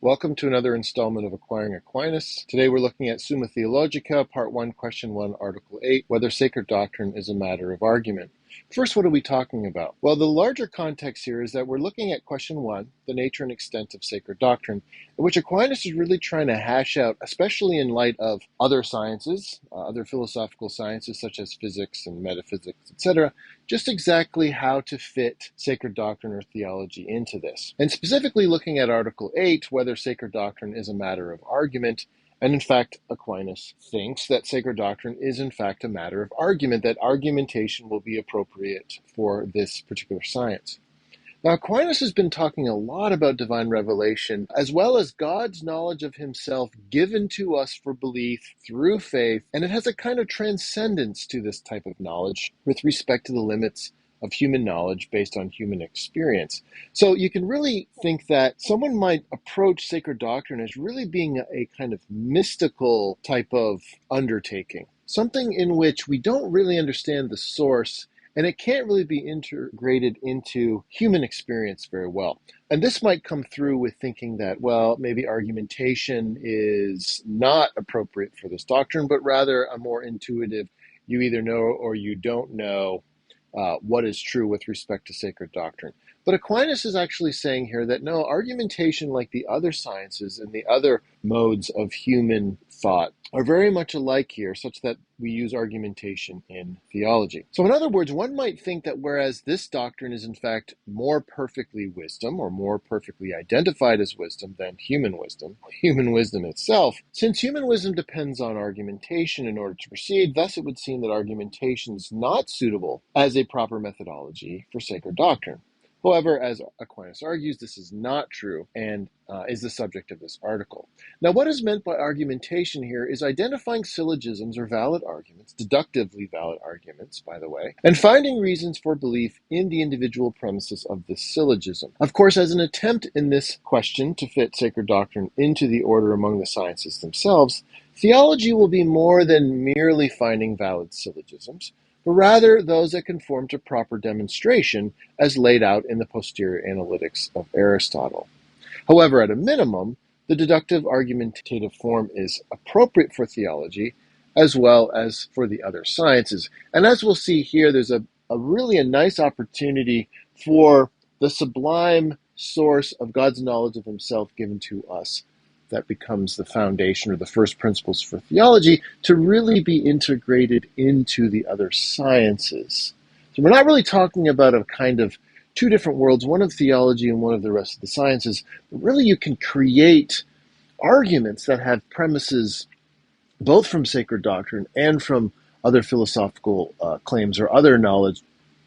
Welcome to another installment of Acquiring Aquinas. Today we're looking at Summa Theologiae, Part 1, Question 1, Article 8, whether sacred doctrine is a matter of argument. First, what are we talking about? Well, the larger context here is that we're looking at Question 1, the nature and extent of sacred doctrine, in which Aquinas is really trying to hash out, especially in light of other sciences, other philosophical sciences such as physics and metaphysics, etc., just exactly how to fit sacred doctrine or theology into this. And specifically looking at Article 8, whether sacred doctrine is a matter of argument. And in fact, Aquinas thinks that sacred doctrine is in fact a matter of argument, that argumentation will be appropriate for this particular science. Now, Aquinas has been talking a lot about divine revelation, as well as God's knowledge of himself given to us for belief through faith, and it has a kind of transcendence to this type of knowledge with respect to the limits of human knowledge based on human experience. So you can really think that someone might approach sacred doctrine as really being a kind of mystical type of undertaking, something in which we don't really understand the source, and it can't really be integrated into human experience very well. And this might come through with thinking that, well, maybe argumentation is not appropriate for this doctrine, but rather a more intuitive, you either know or you don't know what is true with respect to sacred doctrine. But Aquinas is actually saying here that no, argumentation, like the other sciences and the other modes of human thought, are very much alike here, such that we use argumentation in theology. So in other words, one might think that whereas this doctrine is in fact more perfectly wisdom, or more perfectly identified as wisdom than human wisdom itself, since human wisdom depends on argumentation in order to proceed, thus it would seem that argumentation is not suitable as a proper methodology for sacred doctrine. However, as Aquinas argues, this is not true and is the subject of this article. Now, what is meant by argumentation here is identifying syllogisms or valid arguments, deductively valid arguments, by the way, and finding reasons for belief in the individual premises of this syllogism. Of course, as an attempt in this question to fit sacred doctrine into the order among the sciences themselves, theology will be more than merely finding valid syllogisms, but rather those that conform to proper demonstration as laid out in the posterior analytics of Aristotle. However, at a minimum, the deductive argumentative form is appropriate for theology as well as for the other sciences. And as we'll see here, there's a really nice opportunity for the sublime source of God's knowledge of himself given to us that becomes the foundation or the first principles for theology to really be integrated into the other sciences. So we're not really talking about a kind of two different worlds, one of theology and one of the rest of the sciences, but really you can create arguments that have premises both from sacred doctrine and from other philosophical claims or other knowledge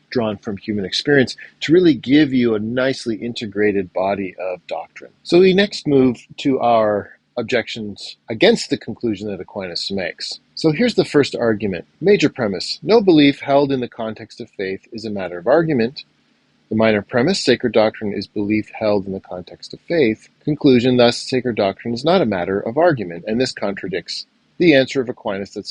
drawn from human experience to really give you a nicely integrated body of doctrine. So we next move to our objections against the conclusion that Aquinas makes. So here's the first argument. Major premise: no belief held in the context of faith is a matter of argument. The minor premise: sacred doctrine is belief held in the context of faith. Conclusion: thus, sacred doctrine is not a matter of argument, and this contradicts the answer of Aquinas that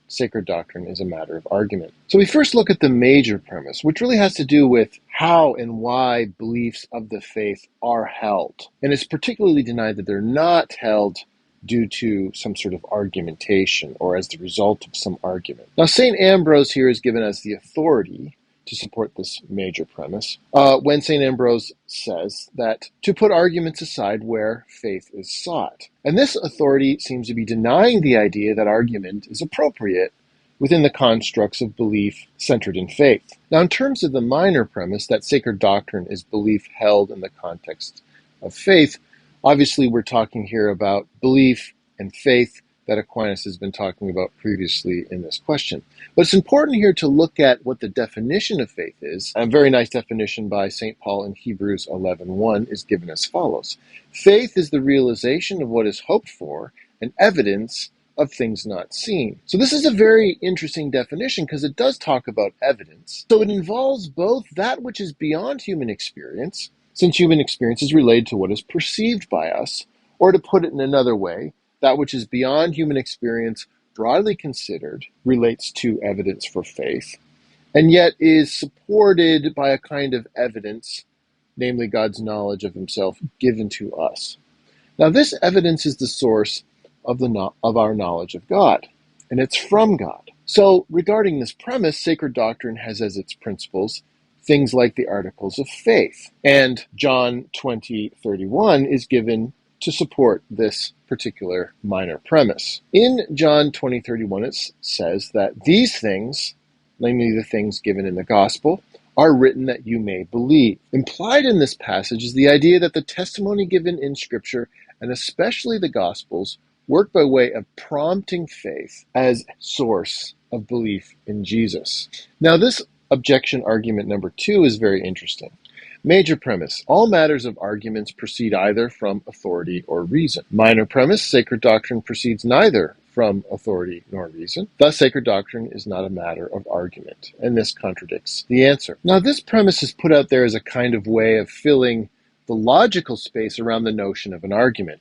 sacred doctrine is a matter of argument. So we first look at the major premise, which really has to do with how and why beliefs of the faith are held. And it's particularly denied that they're not held due to some sort of argumentation or as the result of some argument. Now, St. Ambrose here is given as the authority to support this major premise, when St. Ambrose says that to put arguments aside where faith is sought. And this authority seems to be denying the idea that argument is appropriate within the constructs of belief centered in faith. Now, in terms of the minor premise that sacred doctrine is belief held in the context of faith, obviously we're talking here about belief and faith that Aquinas has been talking about previously in this question. But it's important here to look at what the definition of faith is. A very nice definition by St. Paul in Hebrews 11:1 is given as follows. Faith is the realization of what is hoped for and evidence of things not seen. So this is a very interesting definition because it does talk about evidence. So it involves both that which is beyond human experience, since human experience is related to what is perceived by us, or to put it in another way, that which is beyond human experience, broadly considered, relates to evidence for faith, and yet is supported by a kind of evidence, namely God's knowledge of himself given to us. Now, this evidence is the source of our knowledge of God, and it's from God. So, regarding this premise, sacred doctrine has as its principles things like the articles of faith, and John 20:31 is given to support this particular minor premise. In John 20:31, it says that these things, namely the things given in the gospel, are written that you may believe. Implied in this passage is the idea that the testimony given in Scripture, and especially the Gospels, work by way of prompting faith as source of belief in Jesus. Now, this objection argument number 2 is very interesting. Major premise: all matters of arguments proceed either from authority or reason. Minor premise: sacred doctrine proceeds neither from authority nor reason. Thus, sacred doctrine is not a matter of argument, and this contradicts the answer. Now, this premise is put out there as a kind of way of filling the logical space around the notion of an argument.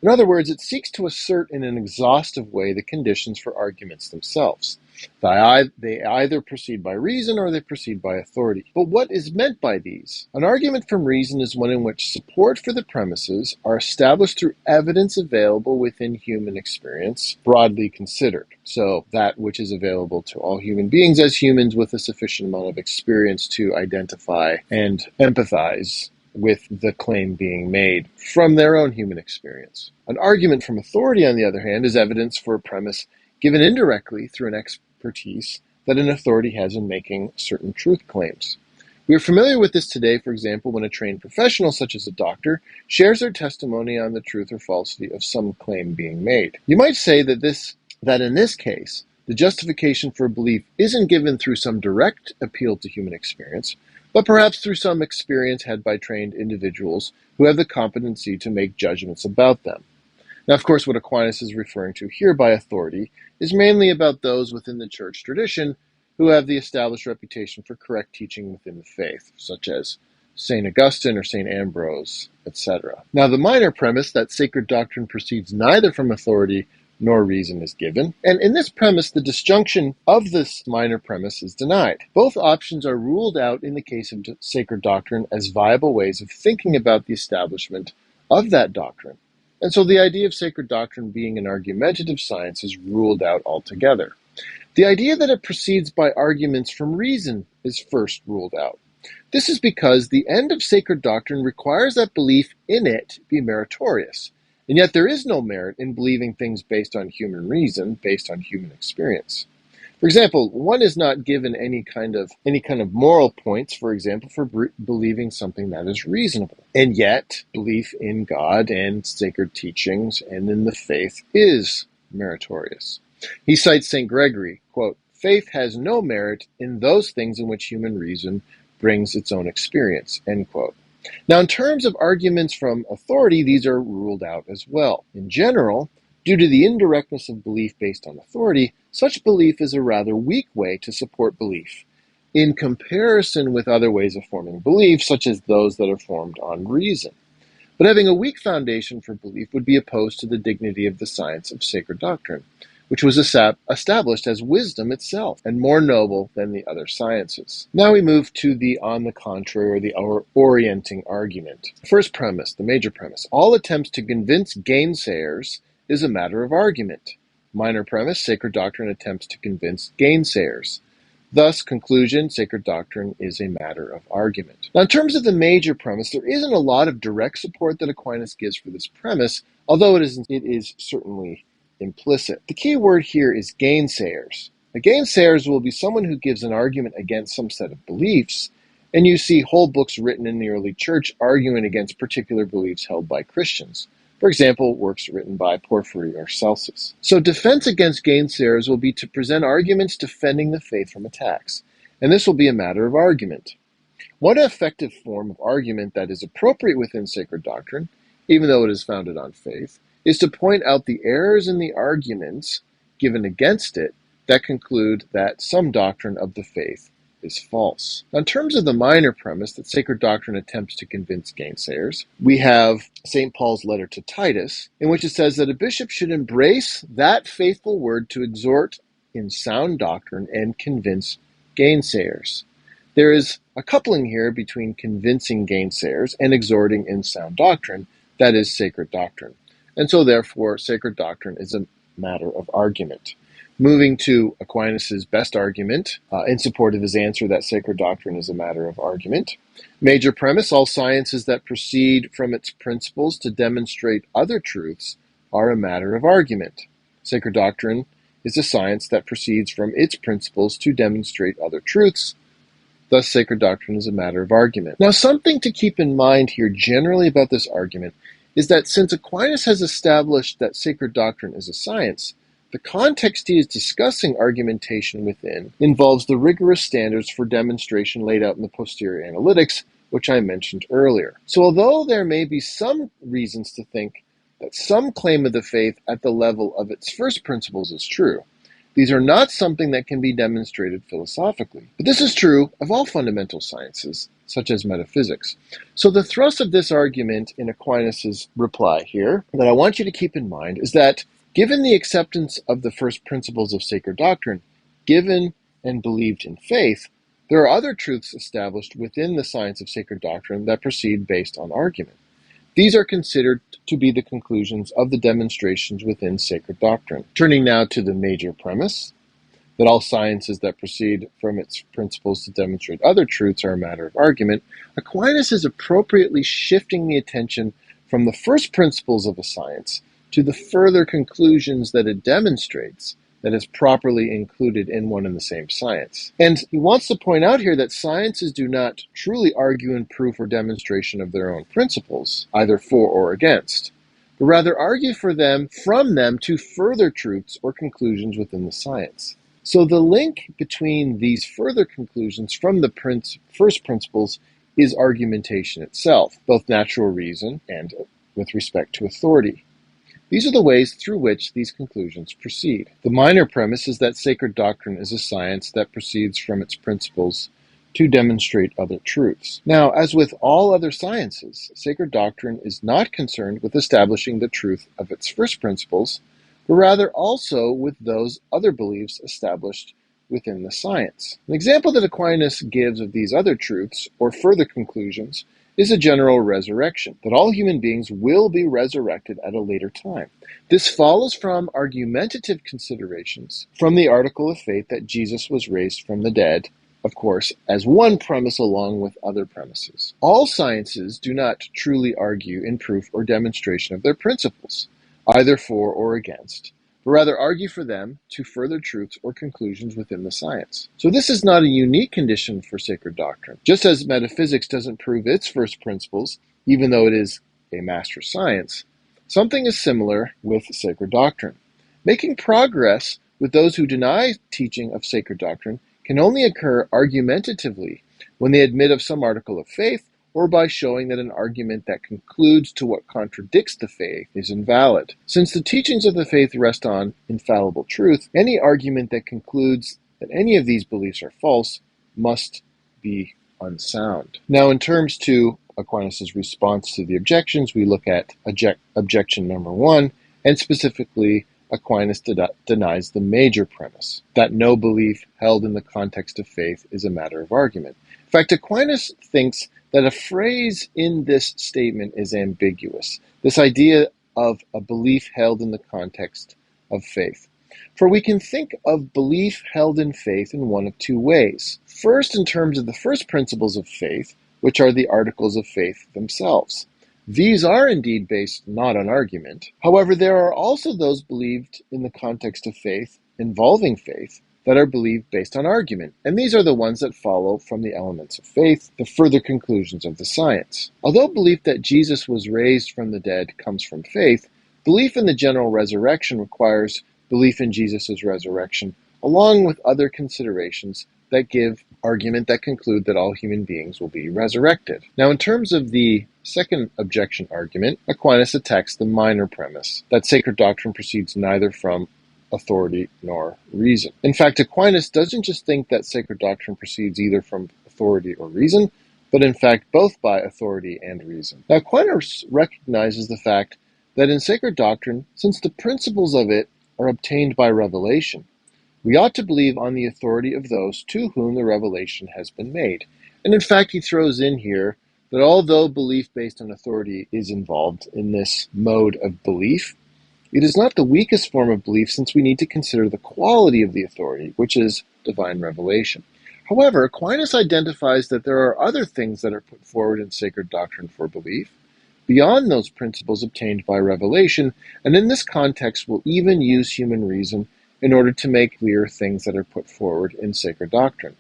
In other words, it seeks to assert in an exhaustive way the conditions for arguments themselves. They either proceed by reason or they proceed by authority. But what is meant by these? An argument from reason is one in which support for the premises are established through evidence available within human experience, broadly considered. So that which is available to all human beings as humans with a sufficient amount of experience to identify and empathize with the claim being made from their own human experience. An argument from authority, on the other hand, is evidence for a premise given indirectly through an expertise that an authority has in making certain truth claims. We are familiar with this today, for example, when a trained professional, such as a doctor, shares their testimony on the truth or falsity of some claim being made. You might say that in this case, the justification for belief isn't given through some direct appeal to human experience, but perhaps through some experience had by trained individuals who have the competency to make judgments about them. Now, of course, what Aquinas is referring to here by authority is mainly about those within the church tradition who have the established reputation for correct teaching within the faith, such as St. Augustine or St. Ambrose, etc. Now, the minor premise that sacred doctrine proceeds neither from authority nor reason is given, and in this premise, the disjunction of this minor premise is denied. Both options are ruled out in the case of sacred doctrine as viable ways of thinking about the establishment of that doctrine. And so the idea of sacred doctrine being an argumentative science is ruled out altogether. The idea that it proceeds by arguments from reason is first ruled out. This is because the end of sacred doctrine requires that belief in it be meritorious. And yet there is no merit in believing things based on human reason, based on human experience. For example, one is not given any kind of moral points, for example, for believing something that is reasonable. And yet, belief in God and sacred teachings and in the faith is meritorious. He cites St. Gregory, quote, "Faith has no merit in those things in which human reason brings its own experience," end quote. Now, in terms of arguments from authority, these are ruled out as well. In general, due to the indirectness of belief based on authority, such belief is a rather weak way to support belief, in comparison with other ways of forming belief, such as those that are formed on reason. But having a weak foundation for belief would be opposed to the dignity of the science of sacred doctrine, which was established as wisdom itself, and more noble than the other sciences. Now we move to the on the contrary, or the orienting argument. First premise, the major premise: all attempts to convince gainsayers is a matter of argument. Minor premise: sacred doctrine attempts to convince gainsayers. Thus, conclusion: sacred doctrine is a matter of argument. Now, in terms of the major premise, there isn't a lot of direct support that Aquinas gives for this premise, although it is certainly implicit. The key word here is gainsayers. A gainsayers will be someone who gives an argument against some set of beliefs, and you see whole books written in the early church arguing against particular beliefs held by Christians. For example, works written by Porphyry or Celsus. So defense against gainsayers will be to present arguments defending the faith from attacks, and this will be a matter of argument. One effective form of argument that is appropriate within sacred doctrine, even though it is founded on faith, is to point out the errors in the arguments given against it that conclude that some doctrine of the faith is false. Now, in terms of the minor premise that sacred doctrine attempts to convince gainsayers, we have St. Paul's letter to Titus, in which it says that a bishop should embrace that faithful word to exhort in sound doctrine and convince gainsayers. There is a coupling here between convincing gainsayers and exhorting in sound doctrine, that is, sacred doctrine. and so therefore sacred doctrine is a matter of argument. Moving to Aquinas' best argument in support of his answer that sacred doctrine is a matter of argument. Major premise: all sciences that proceed from its principles to demonstrate other truths are a matter of argument. Sacred doctrine is a science that proceeds from its principles to demonstrate other truths. Thus, sacred doctrine is a matter of argument. Now, something to keep in mind here generally about this argument is that since Aquinas has established that sacred doctrine is a science, the context he is discussing argumentation within involves the rigorous standards for demonstration laid out in the posterior analytics, which I mentioned earlier. So although there may be some reasons to think that some claim of the faith at the level of its first principles is true, these are not something that can be demonstrated philosophically. But this is true of all fundamental sciences, such as metaphysics. So the thrust of this argument in Aquinas' reply here that I want you to keep in mind is that given the acceptance of the first principles of sacred doctrine, given and believed in faith, there are other truths established within the science of sacred doctrine that proceed based on argument. These are considered to be the conclusions of the demonstrations within sacred doctrine. Turning now to the major premise, that all sciences that proceed from its principles to demonstrate other truths are a matter of argument, Aquinas is appropriately shifting the attention from the first principles of a science to the further conclusions that it demonstrates that is properly included in one and the same science. And he wants to point out here that sciences do not truly argue in proof or demonstration of their own principles, either for or against, but rather argue from them to further truths or conclusions within the science. So the link between these further conclusions from the first principles is argumentation itself, both natural reason and with respect to authority. These are the ways through which these conclusions proceed. The minor premise is that sacred doctrine is a science that proceeds from its principles to demonstrate other truths. Now, as with all other sciences, sacred doctrine is not concerned with establishing the truth of its first principles, but rather also with those other beliefs established within the science. An example that Aquinas gives of these other truths, or further conclusions, is a general resurrection, that all human beings will be resurrected at a later time. This follows from argumentative considerations from the article of faith that Jesus was raised from the dead, of course, as one premise along with other premises. All sciences do not truly argue in proof or demonstration of their principles, either for or against, but rather argue for them to further truths or conclusions within the science. So this is not a unique condition for sacred doctrine. Just as metaphysics doesn't prove its first principles, even though it is a master science, something is similar with sacred doctrine. Making progress with those who deny teaching of sacred doctrine can only occur argumentatively when they admit of some article of faith, or by showing that an argument that concludes to what contradicts the faith is invalid. Since the teachings of the faith rest on infallible truth, any argument that concludes that any of these beliefs are false must be unsound. Now, in terms to Aquinas' response to the objections, we look at objection number 1, and specifically Aquinas denies the major premise, that no belief held in the context of faith is a matter of argument. In fact, Aquinas thinks that a phrase in this statement is ambiguous, this idea of a belief held in the context of faith. For we can think of belief held in faith in one of two ways. First, in terms of the first principles of faith, which are the articles of faith themselves. These are indeed based not on argument. However, there are also those believed in the context of faith, involving faith, that are believed based on argument, and these are the ones that follow from the elements of faith, the further conclusions of the science. Although belief that Jesus was raised from the dead comes from faith, belief in the general resurrection requires belief in Jesus' resurrection, along with other considerations that give argument that conclude that all human beings will be resurrected. Now, in terms of the second objection argument, Aquinas attacks the minor premise, that sacred doctrine proceeds neither from authority nor reason. In fact, Aquinas doesn't just think that sacred doctrine proceeds either from authority or reason, but in fact both by authority and reason. Now, Aquinas recognizes the fact that in sacred doctrine, since the principles of it are obtained by revelation, we ought to believe on the authority of those to whom the revelation has been made. And in fact, he throws in here that although belief based on authority is involved in this mode of belief, it is not the weakest form of belief, since we need to consider the quality of the authority, which is divine revelation. However, Aquinas identifies that there are other things that are put forward in sacred doctrine for belief, beyond those principles obtained by revelation, and in this context will even use human reason in order to make clear things that are put forward in sacred doctrine.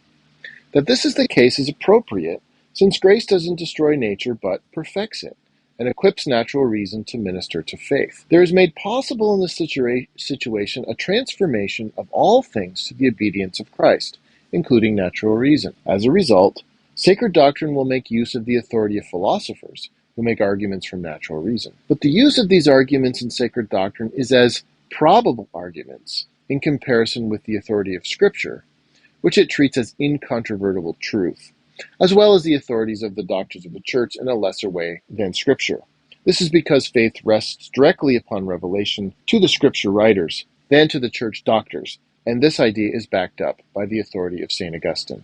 That this is the case is appropriate, since grace doesn't destroy nature but perfects it, and equips natural reason to minister to faith. There is made possible in this situation a transformation of all things to the obedience of Christ, including natural reason. As a result, sacred doctrine will make use of the authority of philosophers, who make arguments from natural reason. But the use of these arguments in sacred doctrine is as probable arguments in comparison with the authority of Scripture, which it treats as incontrovertible truth, as well as the authorities of the doctors of the Church in a lesser way than Scripture. This is because faith rests directly upon revelation to the Scripture writers than to the Church doctors, and this idea is backed up by the authority of St. Augustine.